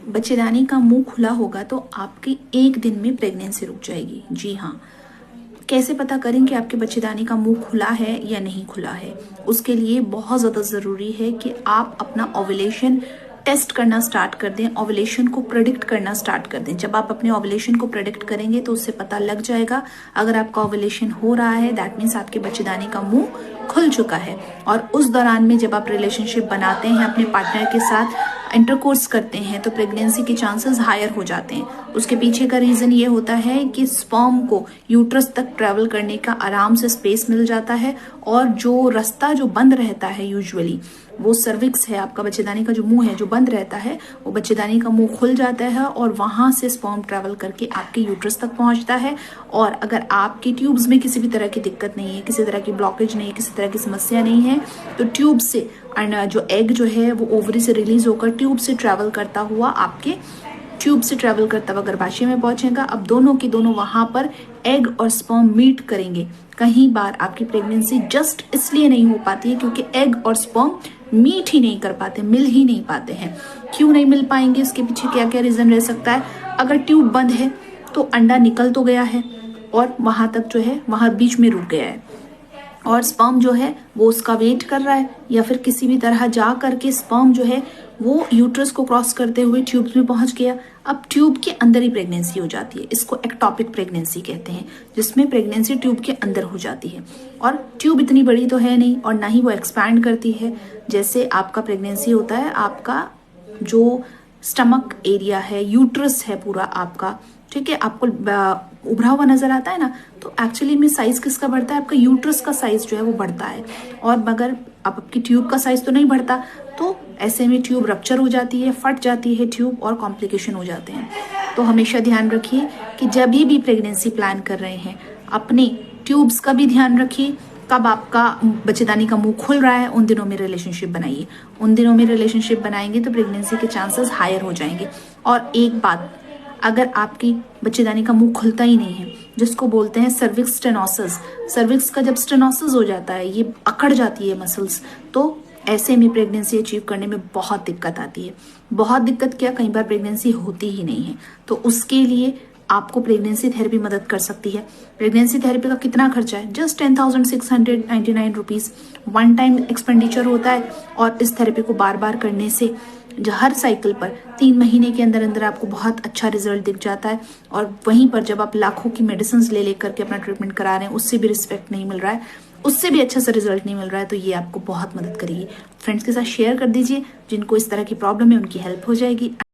बच्चेदानी का मुंह खुला होगा तो आपकी एक दिन में प्रेगनेंसी रुक जाएगी। जी हाँ। कैसे पता करें कि आपके बच्चेदानी का मुंह खुला है या नहीं खुला है? उसके लिए बहुत ज़्यादा ज़रूरी है कि आप अपना ओव्यूलेशन टेस्ट करना स्टार्ट कर दें, ओव्यूलेशन को प्रेडिक्ट करना स्टार्ट कर दें। जब आप अपने ओव्यूलेशन को प्रेडिक्ट करेंगे तो उससे पता लग जाएगा। अगर आपका ओव्यूलेशन हो रहा है दैट मीन्स आपके बच्चेदानी का मुंह खुल चुका है। और उस दौरान में जब आप रिलेशनशिप बनाते हैं, अपने पार्टनर के साथ इंटरकोर्स करते हैं, तो प्रेगनेंसी के चांसेस हायर हो जाते हैं। उसके पीछे का रीज़न ये होता है कि स्पर्म को यूट्रस तक ट्रैवल करने का आराम से स्पेस मिल जाता है, और जो रास्ता जो बंद रहता है यूजुअली वो सर्विक्स है, आपका बच्चेदानी का जो मुंह है जो बंद रहता है, वो बच्चेदानी का मुंह खुल जाता है और वहां से स्पर्म ट्रैवल करके आपके यूट्रस तक पहुंचता है। और अगर आपकी ट्यूब्स में किसी भी तरह की दिक्कत नहीं है, किसी तरह की ब्लॉकेज नहीं है, किसी तरह की समस्या नहीं है, तो ट्यूब से जो एग जो है वो ओवरी से रिलीज होकर ट्यूब से ट्रैवल करता हुआ आपके ट्यूब से ट्रैवल करता हुआ गर्भाशय में पहुंचेगा। अब दोनों की दोनों वहां पर एग और स्पर्म मीट करेंगे। कहीं बार आपकी प्रेगनेंसी जस्ट इसलिए नहीं हो पाती है क्योंकि एग और स्पर्म मीट ही नहीं कर पाते, मिल ही नहीं पाते हैं। क्यों नहीं मिल पाएंगे, इसके पीछे क्या क्या रीजन रह सकता है? अगर ट्यूब बंद है तो अंडा निकल तो गया है और वहां तक जो है वहां बीच में रुक गया है, और स्पर्म जो है वो उसका वेट कर रहा है, या फिर किसी भी तरह जा करके स्पर्म जो है वो यूट्रस को क्रॉस करते हुए ट्यूब्स में पहुंच गया। अब ट्यूब के अंदर ही प्रेगनेंसी हो जाती है। इसको एक्टोपिक प्रेगनेंसी कहते हैं, जिसमें प्रेगनेंसी ट्यूब के अंदर हो जाती है। और ट्यूब इतनी बड़ी तो है नहीं और ना ही वो एक्सपैंड करती है। जैसे आपका प्रेगनेंसी होता है, आपका जो स्टमक एरिया है, यूट्रस है पूरा आपका, ठीक है, आपको उभरा हुआ नजर आता है ना, तो एक्चुअली में साइज किसका बढ़ता है? आपका यूट्रस का साइज जो है वो बढ़ता है। और मगर आपकी ट्यूब का साइज तो नहीं बढ़ता, तो ऐसे में ट्यूब रप्चर हो जाती है, फट जाती है ट्यूब और कॉम्प्लिकेशन हो जाते हैं। तो हमेशा ध्यान रखिए कि जब भी प्रेगनेंसी प्लान कर रहे हैं अपने ट्यूब्स का भी ध्यान रखिए। कब आपका बच्चेदानी का मुंह खुल रहा है उन दिनों में रिलेशनशिप बनाइए। उन दिनों में रिलेशनशिप बनाएंगे तो प्रेगनेंसी के चांसेस हायर हो जाएंगे। और एक बात, अगर आपकी बच्चेदानी का मुंह खुलता ही नहीं है, जिसको बोलते हैं सर्विक्स स्टेनोसिस, सर्विक्स का जब स्टेनोसिस हो जाता है, ये अकड़ जाती है मसल्स, तो ऐसे में प्रेगनेंसी अचीव करने में बहुत दिक्कत आती है। बहुत दिक्कत क्या, कई बार प्रेगनेंसी होती ही नहीं है। तो उसके लिए आपको प्रेगनेंसी थेरेपी मदद कर सकती है। प्रेगनेंसी थेरेपी का कितना खर्चा है? Just 10,699 rupees one time expenditure होता है। और इस थेरेपी को बार बार करने से जो हर साइकिल पर 3 महीने के अंदर अंदर आपको बहुत अच्छा रिजल्ट दिख जाता है। और वहीं पर जब आप लाखों की मेडिसिन ले लेकर के अपना ट्रीटमेंट करा रहे हैं, उससे भी रिस्पेक्ट नहीं मिल रहा है, उससे भी अच्छा सा रिजल्ट नहीं मिल रहा है, तो ये आपको बहुत मदद करेगी। फ्रेंड्स के साथ शेयर कर दीजिए, जिनको इस तरह की प्रॉब्लम है उनकी हेल्प हो जाएगी।